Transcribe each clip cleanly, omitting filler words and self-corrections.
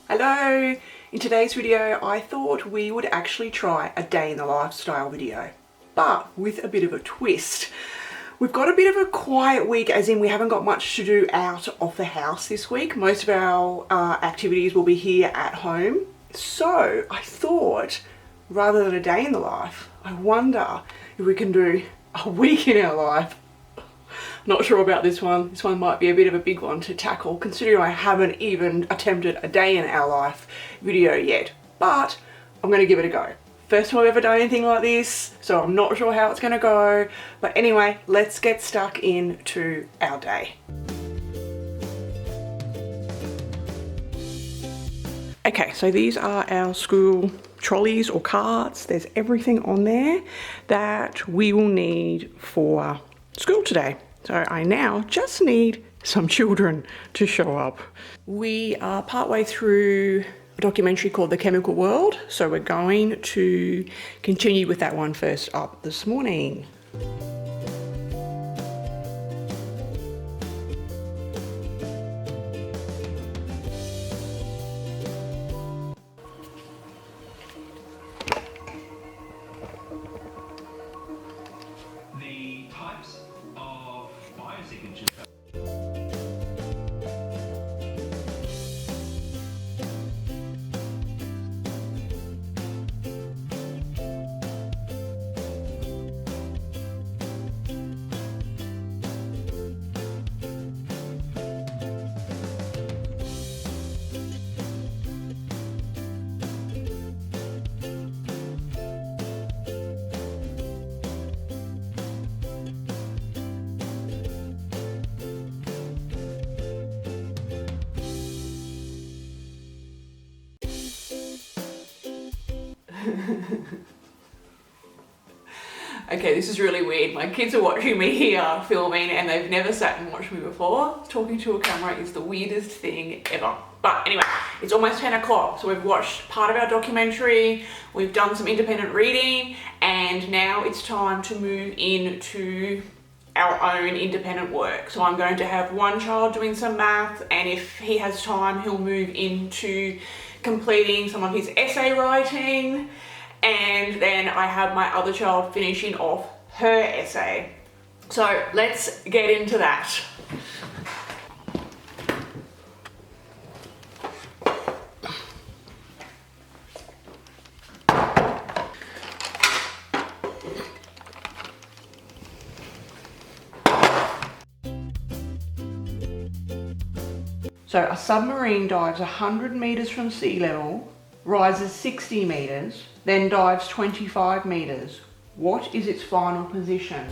Hello! In today's video I thought we would actually try a day in the lifestyle video, but with a bit of a twist. We've got a bit of a quiet week, as in we haven't got much to do out of the house this week. Most of our activities will be here at home. So I thought, rather than a day in the life, I wonder if we can do a week in our life. Not sure about this one. This one might be a bit of a big one to tackle, considering I haven't even attempted a day in our life video yet. But I'm going to give it a go. First time I've ever done anything like this, so I'm not sure how it's going to go. But anyway, let's get stuck into our day. Okay, so these are our school trolleys or carts. There's everything on there that we will need for school today. So I now just need some children to show up. We are partway through a documentary called The Chemical World, so we're going to continue with that one first up this morning. The types of biosignatures. Okay, this is really weird. My kids are watching me here filming and they've never sat and watched me before. Talking to a camera is the weirdest thing ever. But anyway, it's almost 10 o'clock, so we've watched part of our documentary, we've done some independent reading, and now it's time to move into our own independent work. So I'm going to have one child doing some math, and if he has time, he'll move into completing some of his essay writing. And then I have my other child finishing off her essay. So let's get into that. So a submarine dives 100 meters from sea level, rises 60 meters, then dives 25 meters. What is its final position?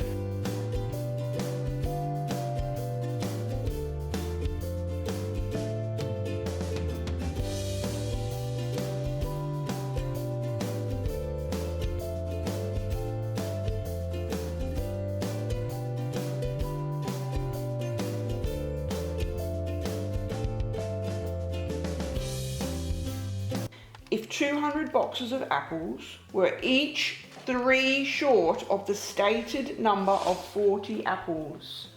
If 200 boxes of apples were each 3 short of the stated number of 40 apples.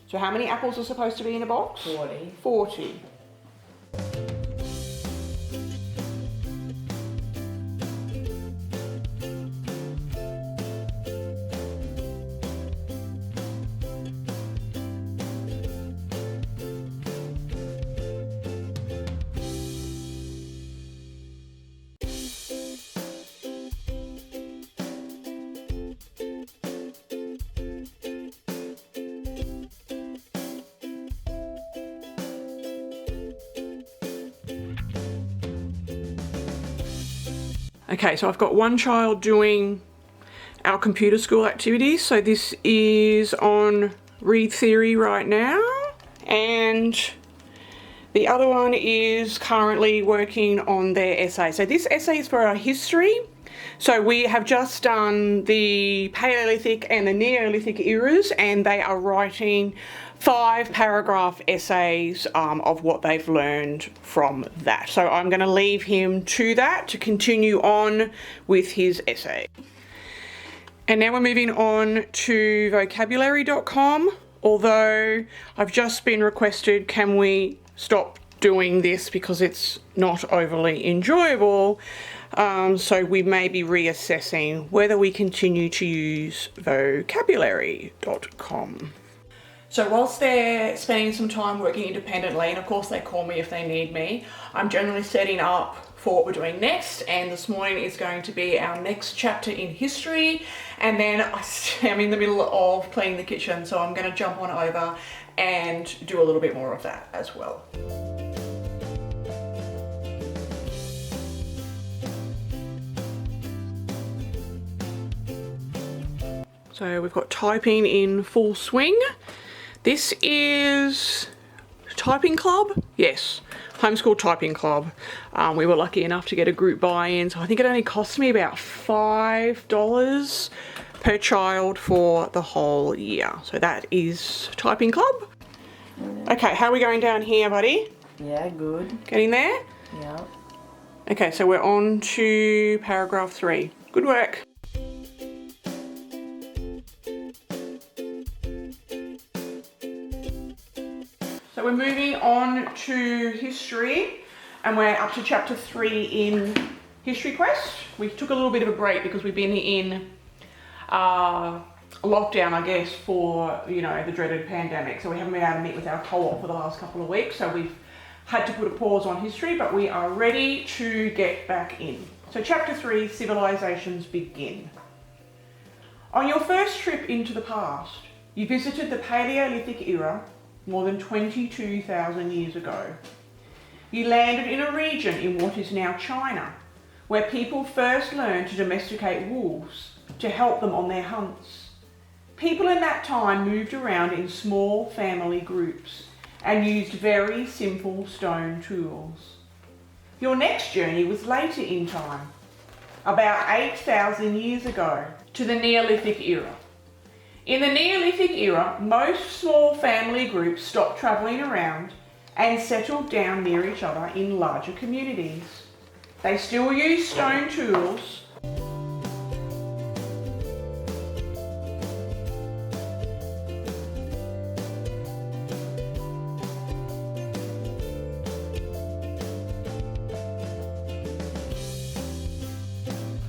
So how many apples are supposed to be in a box? 40. 40. Okay, so I've got one child doing our computer school activities. So this is on Read Theory right now. And the other one is currently working on their essay. So this essay is for our history. So we have just done the Paleolithic and the Neolithic eras, and they are writing 5-paragraph essays of what they've learned from that. So I'm going to leave him to that to continue on with his essay. And now we're moving on to vocabulary.com, although I've just been requested, can we stop doing this because it's not overly enjoyable. So we may be reassessing whether we continue to use vocabulary.com. So whilst they're spending some time working independently, and of course they call me if they need me, I'm generally setting up for what we're doing next, and this morning is going to be our next chapter in history, and then I'm in the middle of cleaning the kitchen, so I'm going to jump on over and do a little bit more of that as well. So we've got typing in full swing. This is Typing Club? Yes, Homeschool Typing Club. We were lucky enough to get a group buy-in, so I think it only cost me about $5 per child for the whole year. So that is Typing Club. Okay, how are we going down here, buddy? Yeah, good. Getting there? Yeah. Okay, so we're on to paragraph 3. Good work. So we're moving on to history, and we're up to chapter 3 in History Quest. We took a little bit of a break because we've been in lockdown, I guess, for, you know, the dreaded pandemic. So we haven't been able to meet with our co-op for the last couple of weeks. So we've had to put a pause on history, but we are ready to get back in. So chapter 3, Civilizations Begin. On your first trip into the past, you visited the Paleolithic era more than 22,000 years ago. You landed in a region in what is now China, where people first learned to domesticate wolves to help them on their hunts. People in that time moved around in small family groups and used very simple stone tools. Your next journey was later in time, about 8,000 years ago, to the Neolithic era. In the Neolithic era, most small family groups stopped travelling around and settled down near each other in larger communities. They still used stone tools,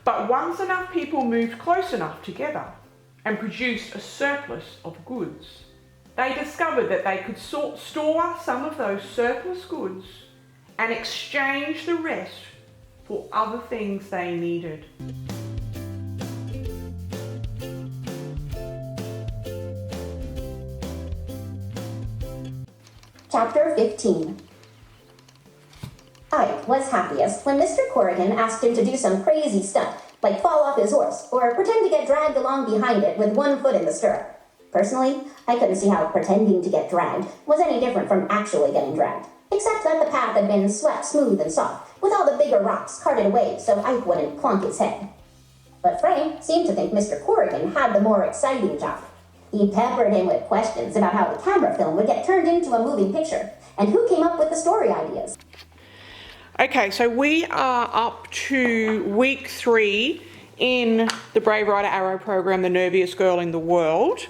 but once enough people moved close enough together and produced a surplus of goods, they discovered that they could store some of those surplus goods and exchange the rest for other things they needed. Chapter 15. Ike was happiest when Mr. Corrigan asked him to do some crazy stunt, like fall off his horse, or pretend to get dragged along behind it with one foot in the stirrup. Personally, I couldn't see how pretending to get dragged was any different from actually getting dragged, except that the path had been swept smooth and soft, with all the bigger rocks carted away so Ike wouldn't clunk his head. But Frank seemed to think Mr. Corrigan had the more exciting job. He peppered him with questions about how the camera film would get turned into a moving picture, and who came up with the story ideas. Okay, so we are up to week 3 in the Brave Rider Arrow program, The Nerviest Girl in the World.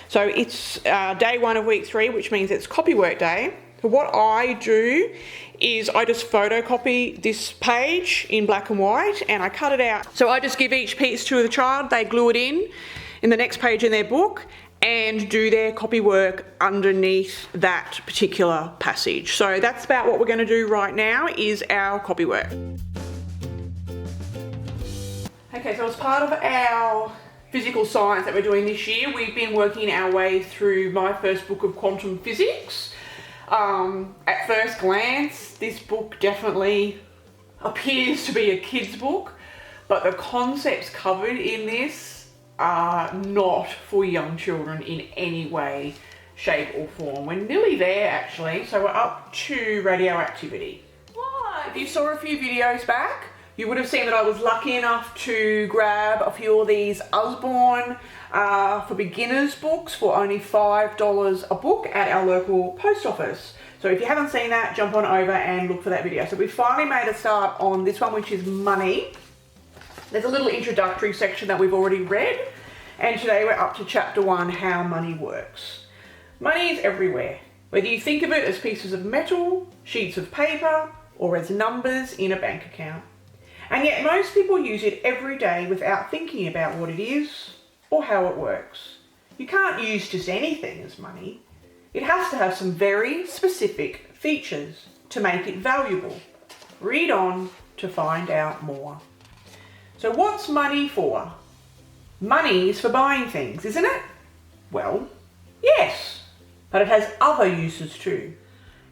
So it's day 1 of week 3, which means it's copywork day. So what I do is I just photocopy this page in black and white and I cut it out. So I just give each piece to the child, they glue it in the next page in their book, and do their copy work underneath that particular passage. So that's about what we're going to do right now, is our copy work. Okay, so as part of our physical science that we're doing this year, we've been working our way through my first book of quantum physics. At first glance, this book definitely appears to be a kid's book, but the concepts covered in this are not for young children in any way, shape or form. We're nearly there actually, so we're up to radioactivity. If you saw a few videos back, you would have seen that I was lucky enough to grab a few of these Usborne for beginners books for only $5 a book at our local post office. So if you haven't seen that, jump on over and look for that video. So we finally made a start on this one, which is money. There's a little introductory section that we've already read, and today we're up to chapter 1, how money works. Money is everywhere. Whether you think of it as pieces of metal, sheets of paper, or as numbers in a bank account. And yet most people use it every day without thinking about what it is or how it works. You can't use just anything as money. It has to have some very specific features to make it valuable. Read on to find out more. So what's money for? Money is for buying things, isn't it? Well, yes, but it has other uses too.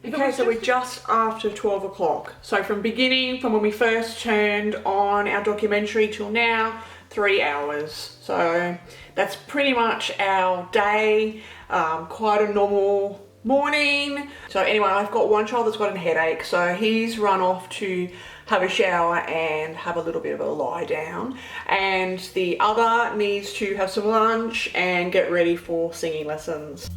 Okay, so we're just after 12 o'clock. So from when we first turned on our documentary till now, 3 hours. So that's pretty much our day, quite a normal morning. So anyway, I've got one child that's got a headache, so he's run off to have a shower and have a little bit of a lie down. And the other needs to have some lunch and get ready for singing lessons.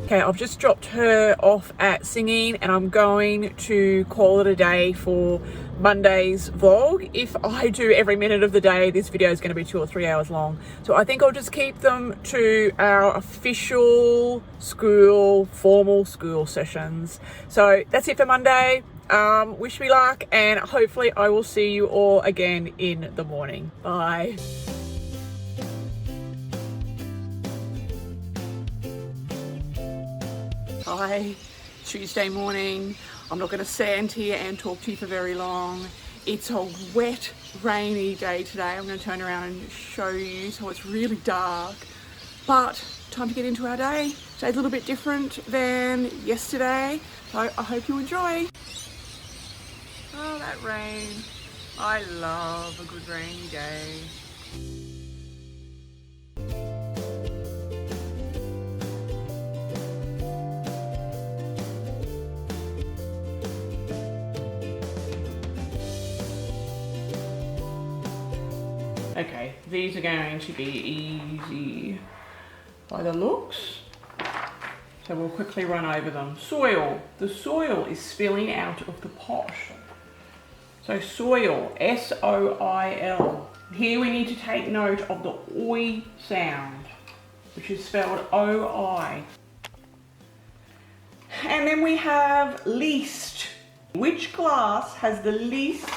Okay, I've just dropped her off at singing and I'm going to call it a day for Monday's vlog. If I do every minute of the day, this video is going to be 2 or 3 hours long. So I think I'll just keep them to our official school, formal school sessions. So that's it for Monday. Wish me luck and hopefully I will see you all again in the morning. Bye. Hi, Tuesday morning. I'm not going to stand here and talk to you for very long. It's a wet, rainy day today. I'm going to turn around and show you. So it's really dark, but time to get into our day. Today's a little bit different than yesterday. So I hope you enjoy. Oh, that rain. I love a good rainy day. Okay, these are going to be easy by the looks. So we'll quickly run over them. Soil. The soil is spilling out of the pot. So soil, S-O-I-L. Here we need to take note of the oi sound, which is spelled O-I. And then we have least. Which glass has the least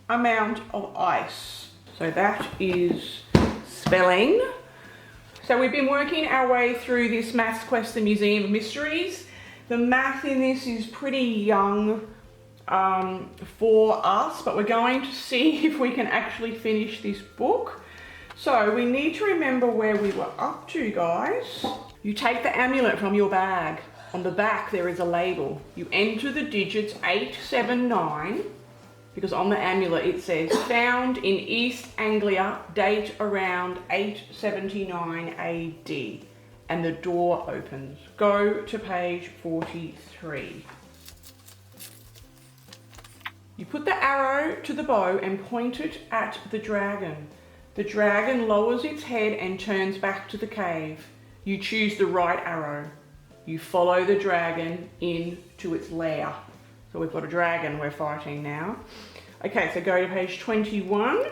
amount of ice? So that is spelling. So we've been working our way through this Maths Quest, the Museum of Mysteries. The math in this is pretty young for us, but we're going to see if we can actually finish this book. So we need to remember where we were up to, guys. You take the amulet from your bag. On the back there is a label. You enter the digits 879. Because on the amulet it says, found in East Anglia, date around 879 AD. And the door opens. Go to page 43. You put the arrow to the bow and point it at the dragon. The dragon lowers its head and turns back to the cave. You choose the right arrow. You follow the dragon into its lair. So we've got a dragon we're fighting now. Okay, so go to page 21.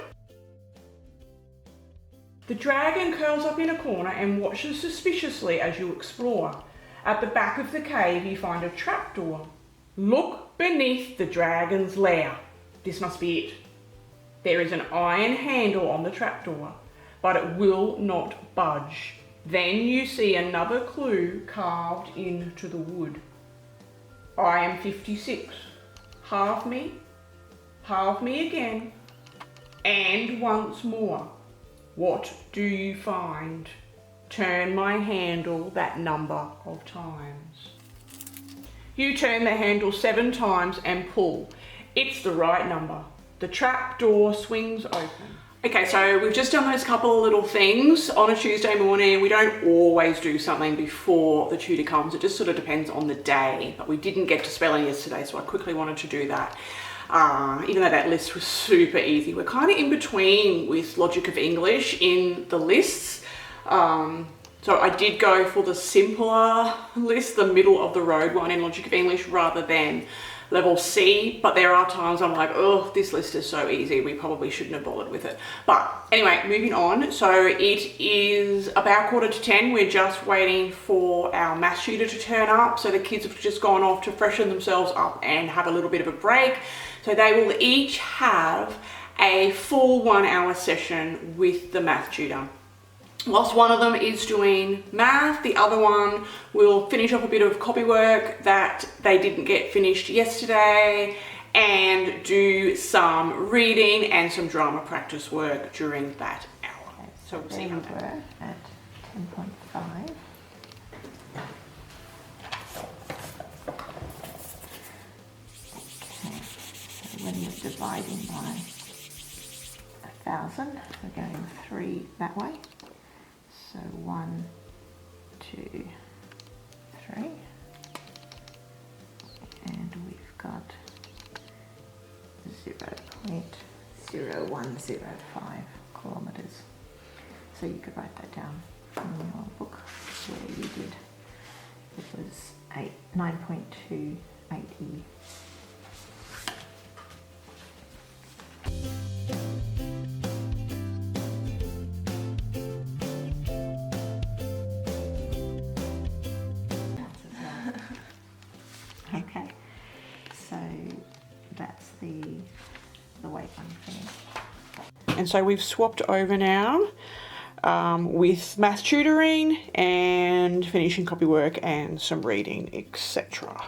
The dragon curls up in a corner and watches suspiciously as you explore. At the back of the cave you find a trapdoor. Look beneath the dragon's lair. This must be it. There is an iron handle on the trapdoor, but it will not budge. Then you see another clue carved into the wood. I am 56. Halve me again, and once more. What do you find? Turn my handle that number of times. You turn the handle 7 times and pull. It's the right number. The trap door swings open. Okay, so we've just done those couple of little things on a Tuesday morning. We don't always do something before the tutor comes. It just sort of depends on the day. But we didn't get to spelling yesterday, so I quickly wanted to do that. Even though that list was super easy. We're kind of in between with Logic of English in the lists. So I did go for the simpler list, the middle of the road one in Logic of English rather than level C, but there are times I'm like, oh, this list is so easy, we probably shouldn't have bothered with it. But anyway, moving on. So it is about 9:45. We're just waiting for our maths tutor to turn up. So the kids have just gone off to freshen themselves up and have a little bit of a break. So they will each have a full 1 hour session with the math tutor. Whilst one of them is doing math, the other one will finish off a bit of copy work that they didn't get finished yesterday and do some reading and some drama practice work during that hour. Okay, So we'll see there how we that were at 10.5. Okay, so when you're dividing by 1,000, we're going 3 that way. So 1, 2, 3, and we've got 0.0105 kilometres. So you could write that down in your book where you did. It was 9.28 Okay, so that's the weight one finished. And so we've swapped over now with math tutoring and finishing copy work and some reading, etc.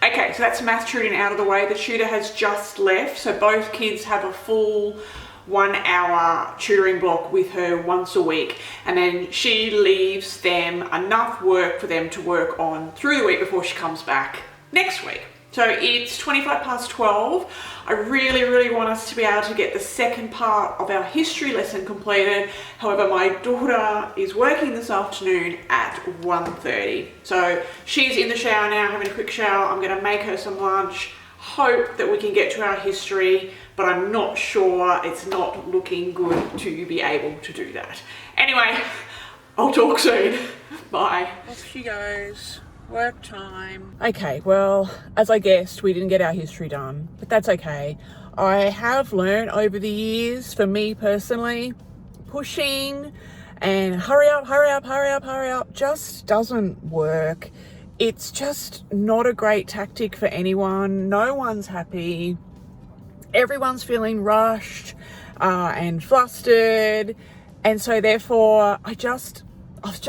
Okay, so that's math tutoring out of the way. The tutor has just left, so both kids have a full 1 hour tutoring block with her once a week, and then she leaves them enough work for them to work on through the week before she comes back next week. So it's 12:25. I really want us to be able to get the second part of our history lesson completed. However, my daughter is working this afternoon at 1:30. So she's in the shower now, having a quick shower. I'm going to make her some lunch. Hope that we can get to our history, but I'm not sure. It's not looking good to be able to do that. Anyway, I'll talk soon. Bye. Off she goes. Work time. Okay, well, as I guessed, we didn't get our history done, but that's okay. I have learned over the years, for me personally, pushing and hurry up just doesn't work. It's just not a great tactic for anyone. No one's happy. Everyone's feeling rushed and flustered. And so therefore, I've just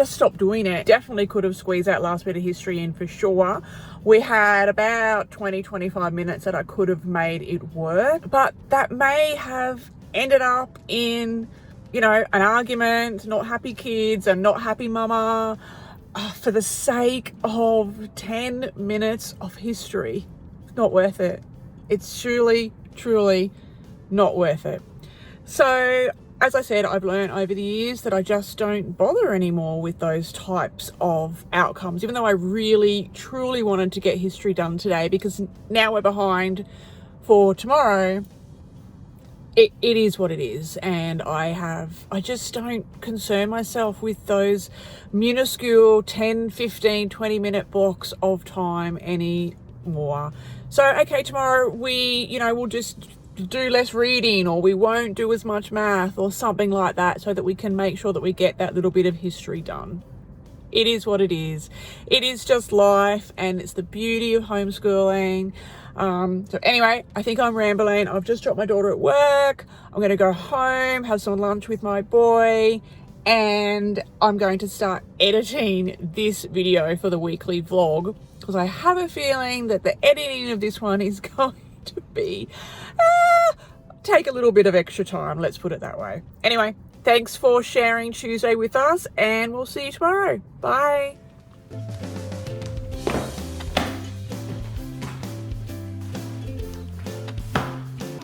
stopped doing it. Definitely could have squeezed that last bit of history in for sure. We had about 20-25 minutes that I could have made it work, but that may have ended up in, you know, an argument, not happy kids and not happy mama, for the sake of 10 minutes of history. Not worth it. It's truly not worth it. So as I said, I've learned over the years that I just don't bother anymore with those types of outcomes, even though I really, truly wanted to get history done today, because now we're behind for tomorrow. It is what it is, and I just don't concern myself with those minuscule 10, 15, 20 minute blocks of time anymore. So, okay, tomorrow we'll just do less reading, or we won't do as much math or something like that, so that we can make sure that we get that little bit of history done. It is what it is. It is just life, and it's the beauty of homeschooling. So anyway, I think I'm rambling. I've just dropped my daughter at work. I'm going to go home, have some lunch with my boy, and I'm going to start editing this video for the weekly vlog, because I have a feeling that the editing of this one is going to be take a little bit of extra time, let's put it that way. Anyway, thanks for sharing Tuesday with us, and we'll see you tomorrow. Bye.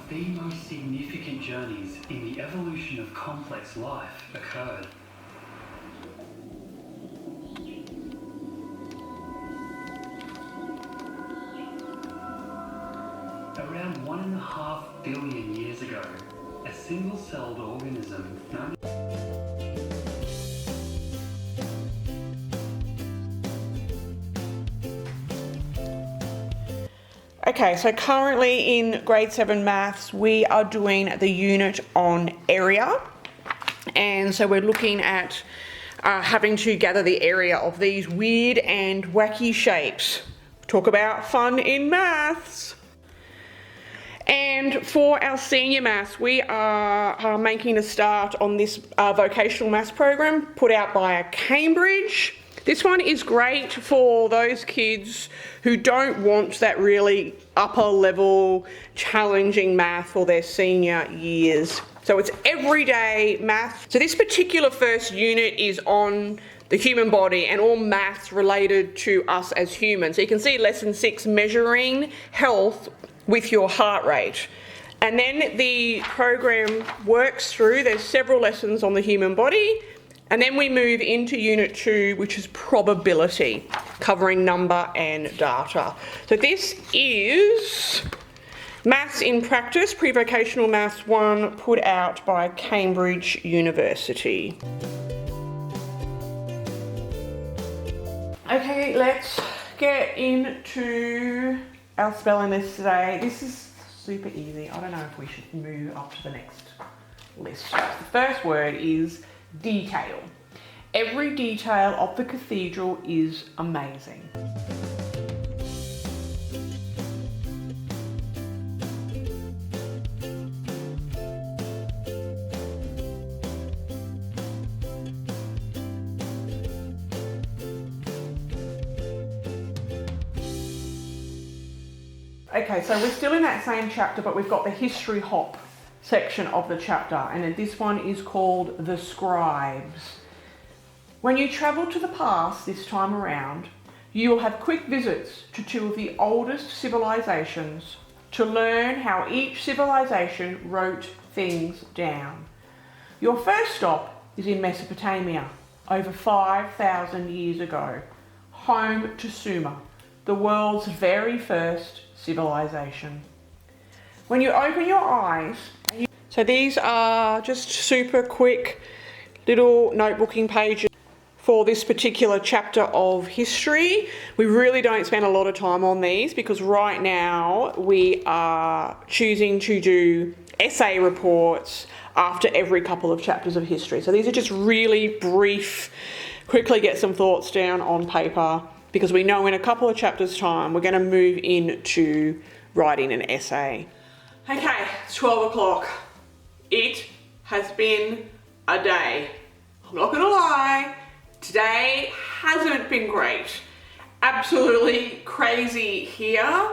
The most significant journeys in the evolution of complex life occurred. Around 1.5 billion years ago, a single-celled organism known Okay, so currently in grade 7 maths, we are doing the unit on area. And so we're looking at having to gather the area of these weird and wacky shapes. Talk about fun in maths. And for our senior maths, we are making a start on this vocational maths program put out by Cambridge. This one is great for those kids who don't want that really upper level challenging math for their senior years. So it's everyday math. So this particular first unit is on the human body and all maths related to us as humans. So you can see lesson 6, measuring health with your heart rate. And then the program works through, there's several lessons on the human body. And then we move into unit 2, which is probability, covering number and data. So this is Maths in Practice, Pre-Vocational Maths 1, put out by Cambridge University. Okay, let's get into our spelling list today. This is super easy. I don't know if we should move up to the next list. The first word is detail. Every detail of the cathedral is amazing. Okay, so we're still in that same chapter, but we've got the history hop section of the chapter, and then this one is called The Scribes. When you travel to the past this time around, you will have quick visits to 2 of the oldest civilizations to learn how each civilization wrote things down. Your first stop is in Mesopotamia, over 5,000 years ago, home to Sumer, the world's very first civilization. When you open your eyes, so these are just super quick little notebooking pages for this particular chapter of history. We really don't spend a lot of time on these because right now we are choosing to do essay reports after every couple of chapters of history. So these are just really brief, quickly get some thoughts down on paper, because we know in a couple of chapters' time we're going to move into writing an essay. Okay, it's 12 o'clock. It has been a day. I'm not going to lie, today hasn't been great. Absolutely crazy here.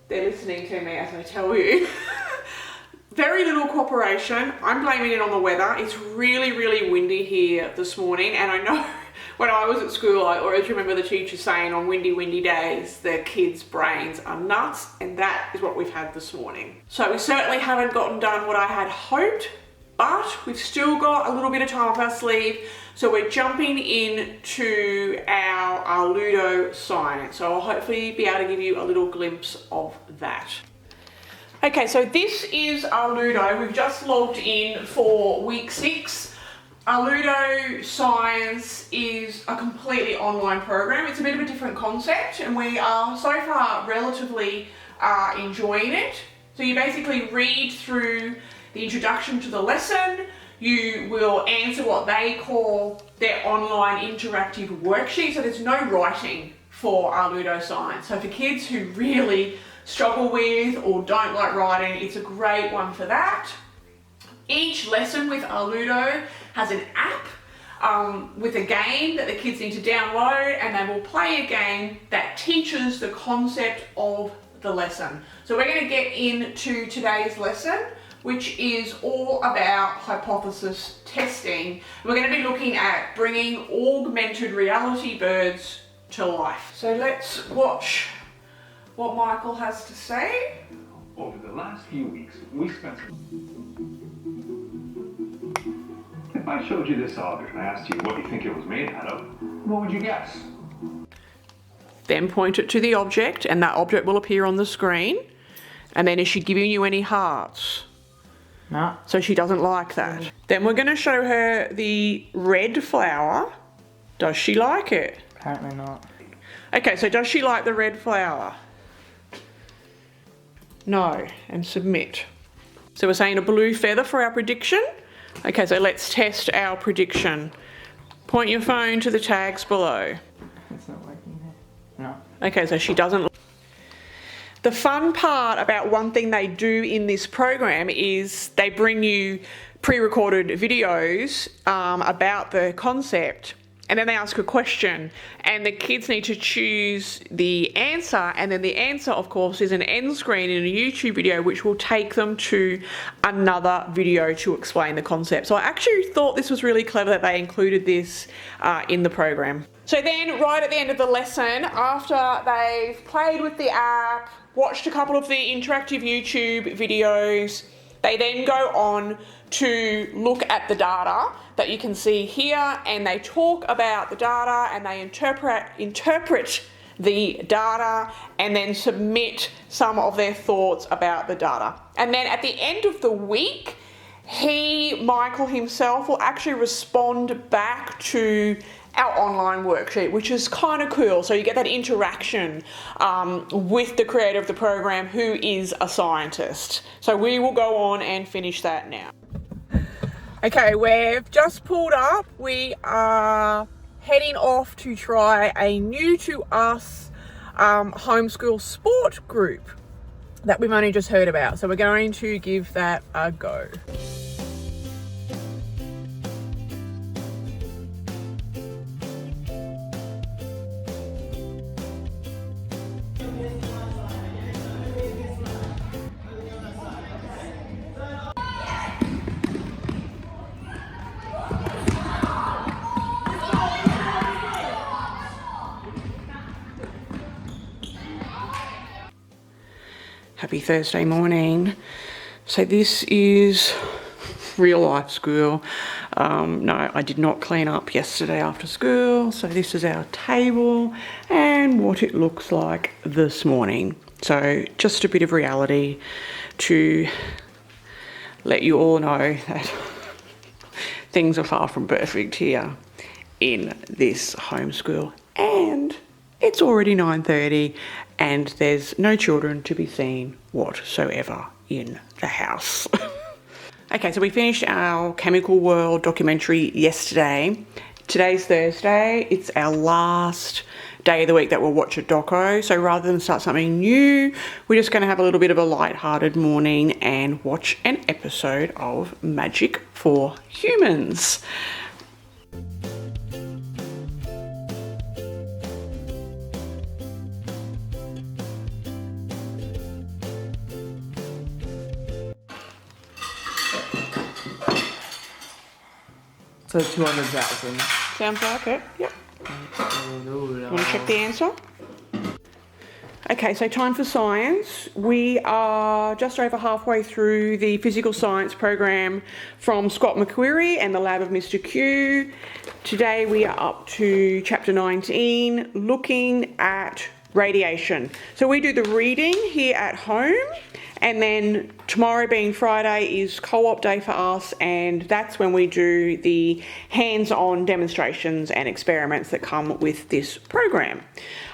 They're listening to me as I tell you. Very little cooperation. I'm blaming it on the weather. It's really, really windy here this morning, and I know when I was at school, I always remember the teacher saying on windy days, the kids' brains are nuts, and that is what we've had this morning. So we certainly haven't gotten done what I had hoped, but we've still got a little bit of time up our sleeve. So we're jumping into our Ludo science. So I'll hopefully be able to give you a little glimpse of that. Okay, so this is our Ludo. We've just logged in for week 6. Our Ludo Science is a completely online program. It's a bit of a different concept, and we are so far relatively enjoying it. So you basically read through the introduction to the lesson. You will answer what they call their online interactive worksheet. So there's no writing for our Ludo Science. So for kids who really struggle with or don't like writing, it's a great one for that. Each lesson with our Ludo has an app with a game that the kids need to download, and they will play a game that teaches the concept of the lesson. So we're going to get into today's lesson, which is all about hypothesis testing. We're going to be looking at bringing augmented reality birds to life. So let's watch what Michael has to say. Over the last few weeks, we spent... If I showed you this object and I asked you what you think it was made out of, what would you guess? Then point it to the object, and that object will appear on the screen. And then is she giving you any hearts? No. So she doesn't like that. Then we're going to show her the red flower. Does she like it? Apparently not. Okay, so does she like the red flower? No, and submit. So we're saying a blue feather for our prediction. Okay, so let's test our prediction. Point your phone to the tags below. It's not working there. No. Okay, so she doesn't. The fun part about one thing they do in this program is they bring you pre-recorded videos about the concept, and then they ask a question and the kids need to choose the answer, and then the answer of course is an end screen in a YouTube video which will take them to another video to explain the concept. So I actually thought this was really clever that they included this in the program. So then right at the end of the lesson, after they've played with the app, watched a couple of the interactive YouTube videos, they then go on to look at the data that you can see here, and they talk about the data and they interpret the data and then submit some of their thoughts about the data. And then at the end of the week, Michael himself will actually respond back to our online worksheet, which is kind of cool. So you get that interaction with the creator of the program, who is a scientist. So we will go on and finish that now. Okay, we've just pulled up. We are heading off to try a new to us homeschool sport group that we've only just heard about. So we're going to give that a go. Happy Thursday morning. So this is real life school. No, I did not clean up yesterday after school. So this is our table and what it looks like this morning. So just a bit of reality to let you all know that things are far from perfect here in this homeschool. And it's already 9:30 and there's no children to be seen whatsoever in the house. Okay, so we finished our Chemical World documentary yesterday. Today's Thursday. It's our last day of the week that we'll watch a doco. So rather than start something new, we're just going to have a little bit of a light-hearted morning and watch an episode of Magic for Humans. So 200,000. Sounds like it, yep. Want to check the answer? Okay, so time for science. We are just over halfway through the physical science program from Scott McQuarrie and the lab of Mr. Q. Today we are up to chapter 19, looking at radiation. So we do the reading here at home, and then tomorrow being Friday is co-op day for us, and that's when we do the hands-on demonstrations and experiments that come with this program.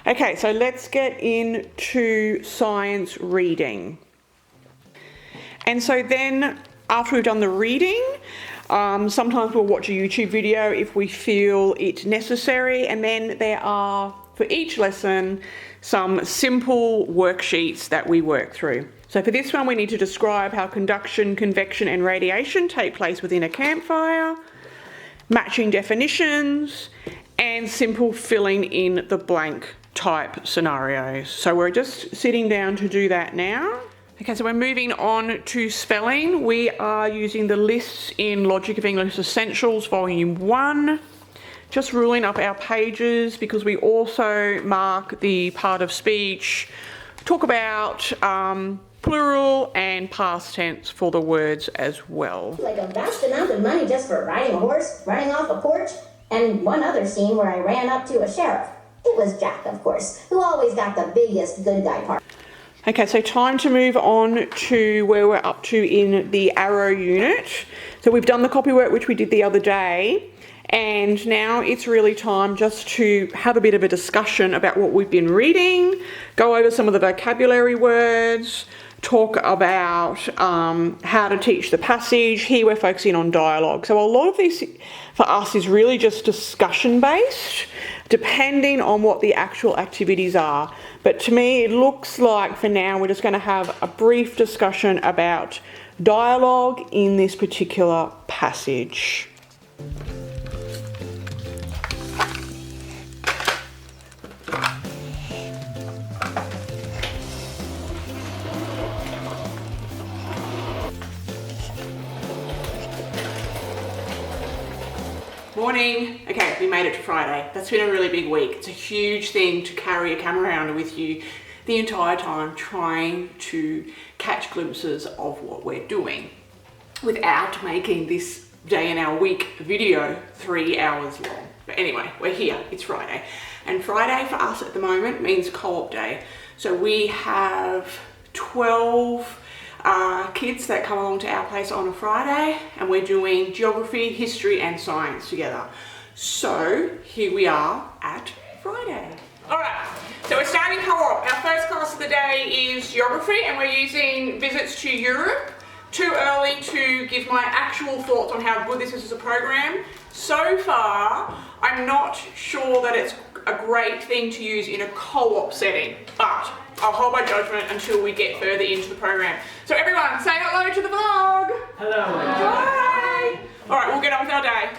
Okay, so let's get into science reading. And so then after we've done the reading, sometimes we'll watch a YouTube video if we feel it necessary, and then there are, for each lesson, some simple worksheets that we work through. So for this one, we need to describe how conduction, convection and radiation take place within a campfire, matching definitions, and simple filling in the blank type scenarios. So we're just sitting down to do that now. Okay, so we're moving on to spelling. We are using the lists in Logic of English Essentials, Volume 1. Just ruling up our pages because we also mark the part of speech, talk about plural and past tense for the words as well. Like a vast amount of money just for riding a horse, running off a porch, and one other scene where I ran up to a sheriff. It was Jack, of course, who always got the biggest good guy part. Okay, so time to move on to where we're up to in the arrow unit. So we've done the copy work, which we did the other day, and now it's really time just to have a bit of a discussion about what we've been reading, go over some of the vocabulary words, talk about how to teach the passage. Here we're focusing on dialogue. So a lot of this for us is really just discussion based, depending on what the actual activities are. But to me, it looks like for now we're just going to have a brief discussion about dialogue in this particular passage. Morning. Okay, we made it to Friday. That's been a really big week. It's a huge thing to carry a camera around with you the entire time, trying to catch glimpses of what we're doing without making this day in our week video 3 hours long. But anyway, we're here. It's Friday. And Friday for us at the moment means co-op day. So we have 12 kids that come along to our place on a Friday, and we're doing geography, history and science together. So here we are at Friday. Alright, so we're starting co-op. Our first class of the day is geography, and we're using visits to Europe. Too early to give my actual thoughts on how good this is as a program. So far, I'm not sure that it's a great thing to use in a co-op setting, but I'll hold my judgment until we get further into the program. So everyone, say hello to the vlog. Hello. Hi. All right, we'll get on with our day.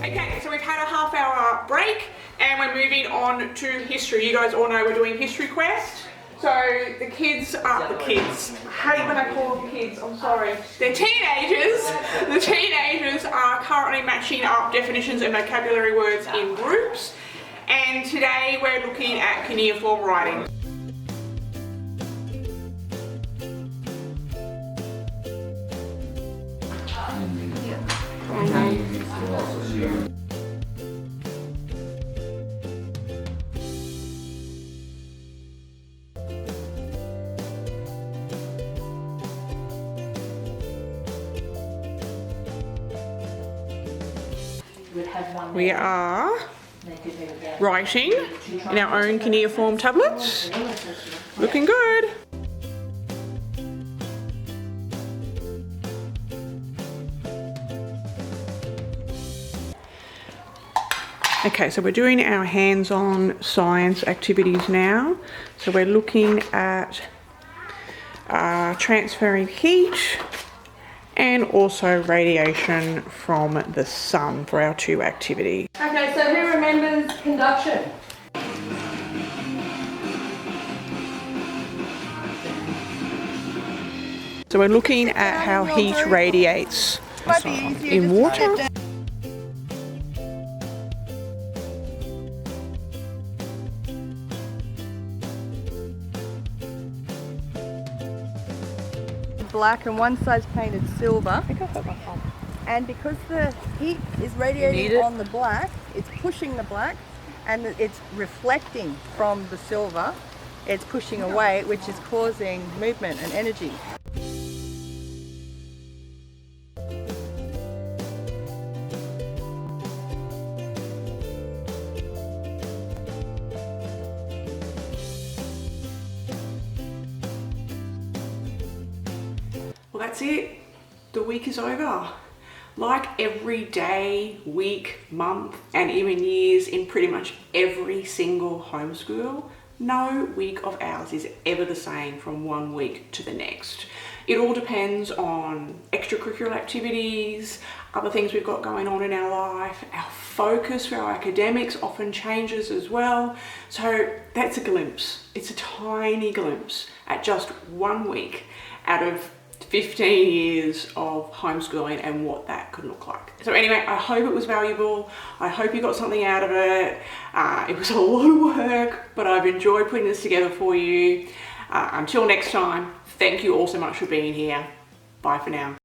Okay, so we've had a half-hour break and we're moving on to history. You guys all know we're doing History Quest. So the kids are the kids. I hate when I call them kids, I'm sorry. They're teenagers. The teenagers are currently matching up definitions and vocabulary words in groups. And today we're looking at cuneiform writing. We are writing in our own cuneiform tablets. Looking good. Okay, so we're doing our hands-on science activities now. So we're looking at transferring heat and also radiation from the sun for our two activities. Okay, so who remembers conduction? So we're looking at how heat radiates in water. Black and one side's painted silver. And because the heat is radiating on the black, it's pushing the black and it's reflecting from the silver. It's pushing away, which is causing movement and energy. Well, that's it. The week is over. Like every day, week, month, and even years in pretty much every single homeschool, no week of ours is ever the same from one week to the next. It all depends on extracurricular activities, other things we've got going on in our life. Our focus for our academics often changes as well. So that's a glimpse. It's a tiny glimpse at just 1 week out of 15 years of homeschooling and what that could look like. So anyway, I hope it was valuable. I hope you got something out of it. It was a lot of work, but I've enjoyed putting this together for you. Until next time, Thank you all so much for being here. Bye for now.